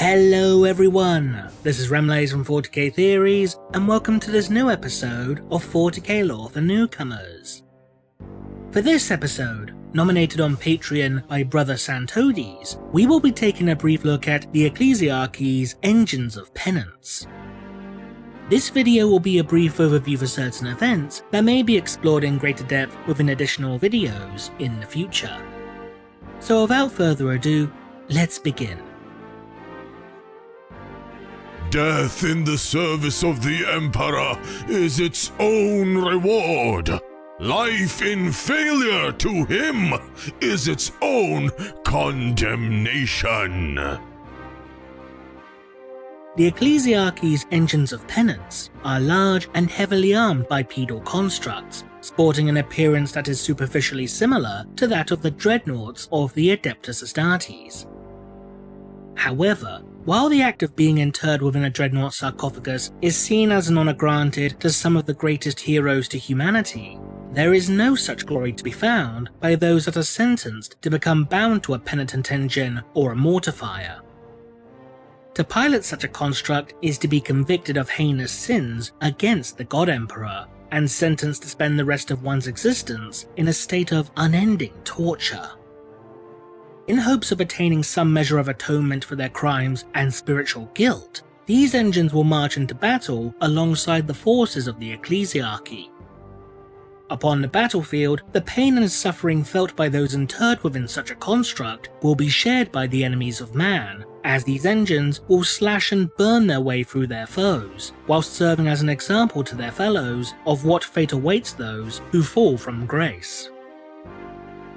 Hello everyone, this is Remlays from 40k Theories, and welcome to this new episode of 40k Lore for Newcomers. For this episode, nominated on Patreon by Brother Santodes, we will be taking a brief look at the Ecclesiarchy's Engines of Penance. This video will be a brief overview for certain events that may be explored in greater depth within additional videos in the future. So without further ado, let's begin. Death in the service of the Emperor is its own reward. Life in failure to him is its own condemnation. The Ecclesiarchy's Engines of Penance are large and heavily armed bipedal constructs, sporting an appearance that is superficially similar to that of the dreadnoughts of the Adeptus Astartes. However, while the act of being interred within a dreadnought sarcophagus is seen as an honour granted to some of the greatest heroes to humanity, there is no such glory to be found by those that are sentenced to become bound to a penitent engine or a mortifier. To pilot such a construct is to be convicted of heinous sins against the God Emperor, and sentenced to spend the rest of one's existence in a state of unending torture. In hopes of attaining some measure of atonement for their crimes and spiritual guilt, these engines will march into battle alongside the forces of the Ecclesiarchy. Upon the battlefield, the pain and suffering felt by those interred within such a construct will be shared by the enemies of man, as these engines will slash and burn their way through their foes, whilst serving as an example to their fellows of what fate awaits those who fall from grace.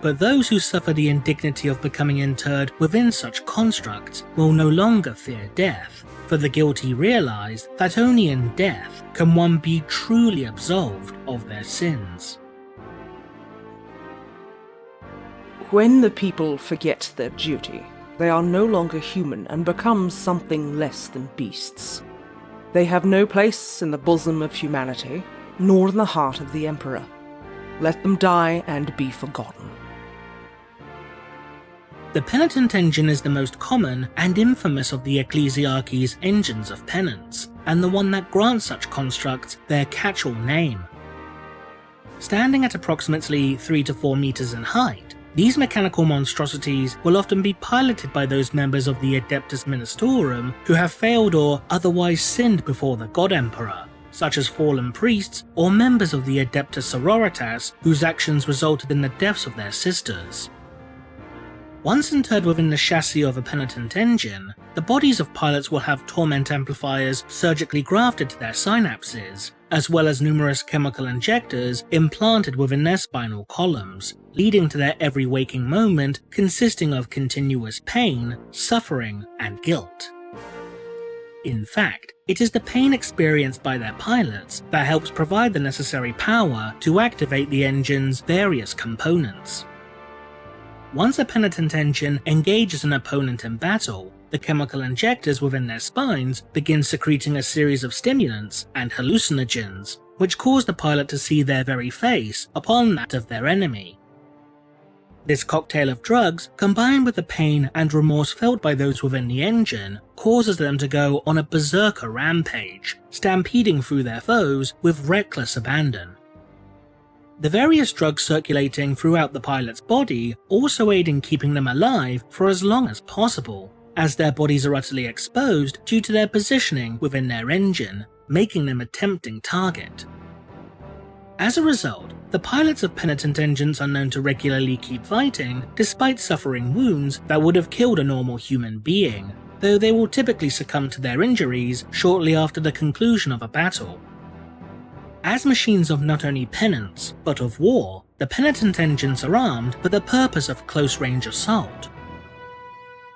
But those who suffer the indignity of becoming interred within such constructs will no longer fear death, for the guilty realize that only in death can one be truly absolved of their sins. When the people forget their duty, they are no longer human and become something less than beasts. They have no place in the bosom of humanity, nor in the heart of the Emperor. Let them die and be forgotten. The Penitent engine is the most common and infamous of the Ecclesiarchy's Engines of Penance, and the one that grants such constructs their catch-all name. Standing at approximately 3 to 4 meters in height, these mechanical monstrosities will often be piloted by those members of the Adeptus Ministorum who have failed or otherwise sinned before the God Emperor, such as fallen priests or members of the Adeptus Sororitas whose actions resulted in the deaths of their sisters. Once interred within the chassis of a penitent engine, the bodies of pilots will have torment amplifiers surgically grafted to their synapses, as well as numerous chemical injectors implanted within their spinal columns, leading to their every waking moment consisting of continuous pain, suffering, and guilt. In fact, it is the pain experienced by their pilots that helps provide the necessary power to activate the engine's various components. Once a penitent engine engages an opponent in battle, the chemical injectors within their spines begin secreting a series of stimulants and hallucinogens, which cause the pilot to see their very face upon that of their enemy. This cocktail of drugs, combined with the pain and remorse felt by those within the engine, causes them to go on a berserker rampage, stampeding through their foes with reckless abandon. The various drugs circulating throughout the pilot's body also aid in keeping them alive for as long as possible, as their bodies are utterly exposed due to their positioning within their engine, making them a tempting target. As a result, the pilots of penitent engines are known to regularly keep fighting despite suffering wounds that would have killed a normal human being, though they will typically succumb to their injuries shortly after the conclusion of a battle. As machines of not only penance, but of war, the penitent engines are armed for the purpose of close-range assault.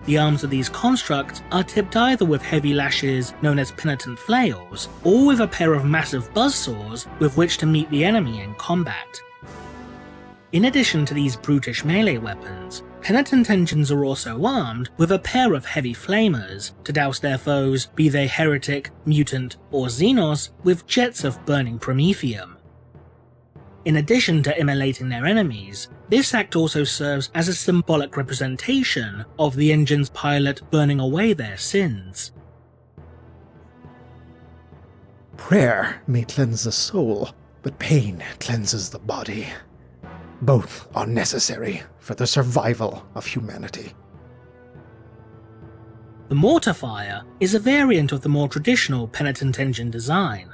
The arms of these constructs are tipped either with heavy lashes known as penitent flails, or with a pair of massive buzzsaws with which to meet the enemy in combat. In addition to these brutish melee weapons, penitent engines are also armed with a pair of heavy flamers to douse their foes, be they heretic, mutant, or xenos, with jets of burning promethium. In addition to immolating their enemies, this act also serves as a symbolic representation of the engine's pilot burning away their sins. Prayer may cleanse the soul, but pain cleanses the body. Both are necessary for the survival of humanity. The Mortifier is a variant of the more traditional Penitent engine design.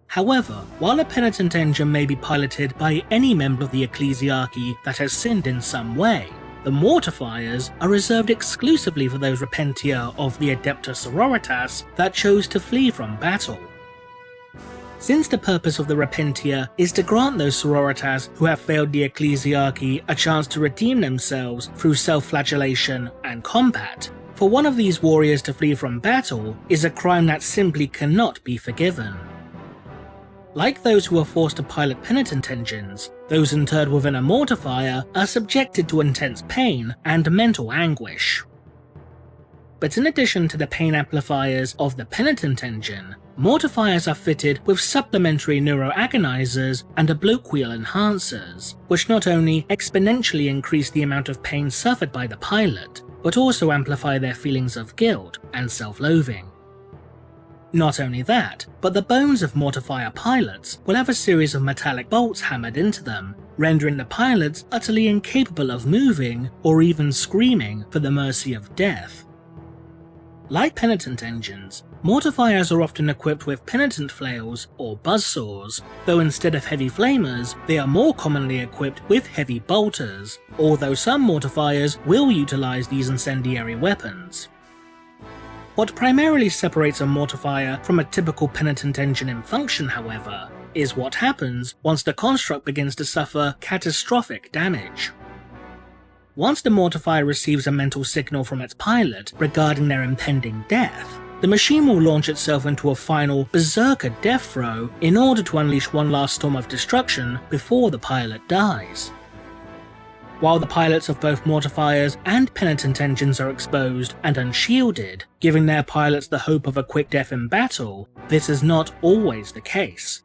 However, while a Penitent engine may be piloted by any member of the Ecclesiarchy that has sinned in some way, the Mortifiers are reserved exclusively for those Repentia of the Adepta Sororitas that chose to flee from battle. Since the purpose of the Repentia is to grant those sororitas who have failed the Ecclesiarchy a chance to redeem themselves through self-flagellation and combat, for one of these warriors to flee from battle is a crime that simply cannot be forgiven. Like those who are forced to pilot Penitent engines, those interred within a Mortifier are subjected to intense pain and mental anguish. But in addition to the pain amplifiers of the Penitent engine, Mortifiers are fitted with supplementary neuroagonizers and oblique wheel enhancers, which not only exponentially increase the amount of pain suffered by the pilot, but also amplify their feelings of guilt and self-loathing. Not only that, but the bones of Mortifier pilots will have a series of metallic bolts hammered into them, rendering the pilots utterly incapable of moving or even screaming for the mercy of death. Like Penitent engines, Mortifiers are often equipped with Penitent flails or buzzsaws, though instead of heavy flamers, they are more commonly equipped with heavy bolters, although some Mortifiers will utilize these incendiary weapons. What primarily separates a Mortifier from a typical Penitent engine in function, however, is what happens once the construct begins to suffer catastrophic damage. Once the Mortifier receives a mental signal from its pilot regarding their impending death, the machine will launch itself into a final berserker death throw in order to unleash one last storm of destruction before the pilot dies. While the pilots of both Mortifiers and Penitent engines are exposed and unshielded, giving their pilots the hope of a quick death in battle, this is not always the case.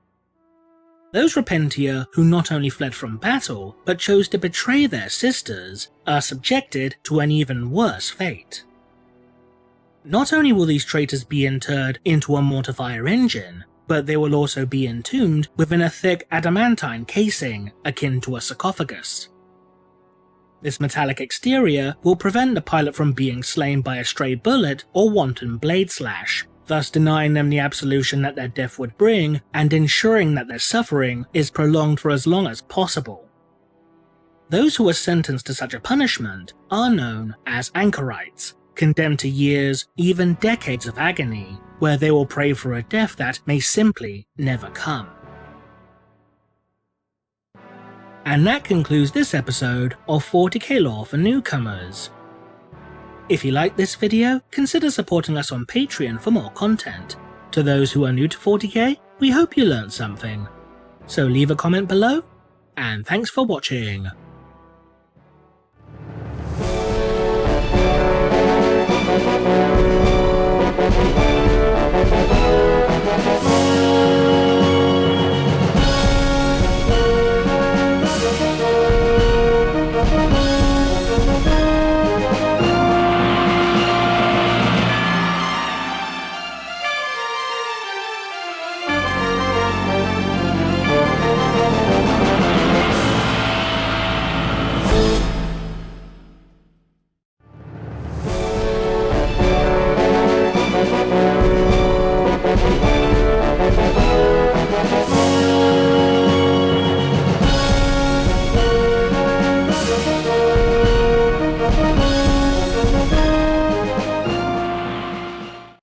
Those Repentia who not only fled from battle, but chose to betray their sisters, are subjected to an even worse fate. Not only will these traitors be interred into a Mortifier engine, but they will also be entombed within a thick adamantine casing akin to a sarcophagus. This metallic exterior will prevent the pilot from being slain by a stray bullet or wanton blade slash, thus denying them the absolution that their death would bring and ensuring that their suffering is prolonged for as long as possible. Those who are sentenced to such a punishment are known as Anchorites, condemned to years, even decades of agony, where they will pray for a death that may simply never come. And that concludes this episode of 40k Lore for Newcomers. If you liked this video, consider supporting us on Patreon for more content. To those who are new to 40k, we hope you learned something. So leave a comment below, and thanks for watching.